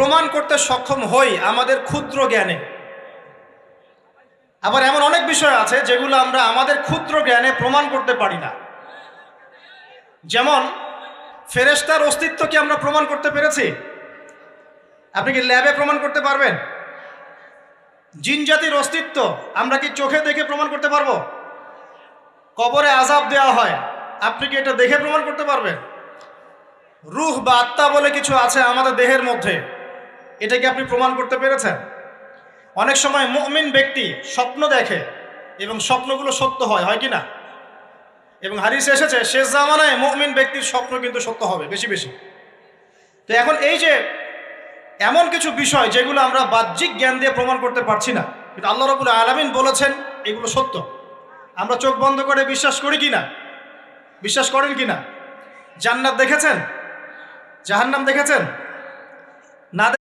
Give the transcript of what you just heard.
প্রমাণ করতে সক্ষম হই আমাদের ক্ষুদ্র জ্ঞানে। আবার এমন অনেক বিষয় আছে যেগুলো আমরা আমাদের ক্ষুদ্র জ্ঞানে প্রমাণ করতে পারি না। যেমন ফেরেশতার অস্তিত্ব কি আমরা প্রমাণ করতে পেরেছি? আপনি কি ল্যাবে প্রমাণ করতে পারবেন? জিন জাতির অস্তিত্ব আমরা কি চোখে দেখে প্রমাণ করতে পারবো? কবরে আযাব দেওয়া হয়, আপনি কি এটা দেখে প্রমাণ করতে পারবেন? রূহ বা আত্মা বলে কিছু আছে আমাদের দেহের মধ্যে, এটা কি আপনি প্রমাণ করতে পেরেছেন? অনেক সময় মুমিন ব্যক্তি স্বপ্ন দেখে এবং স্বপ্নগুলো সত্য হয়, হয় কি না? এবং হাদিসে এসেছে শেষ জামানায় মুমিন ব্যক্তির স্বপ্ন কিন্তু সত্য হবে বেশি বেশি। তো এখন এই যে এমন কিছু বিষয় যেগুলো আমরা বাহ্যিক জ্ঞান দিয়ে প্রমাণ করতে পারছি না, কিন্তু আল্লাহ রাব্বুল আলামিন বলেছেন এগুলো সত্য। আমরা চোখ বন্ধ করে বিশ্বাস করি কি না? বিশ্বাস করেন কি না? জান্নাত দেখেছেন? জাহান্নাম দেখেছেন? না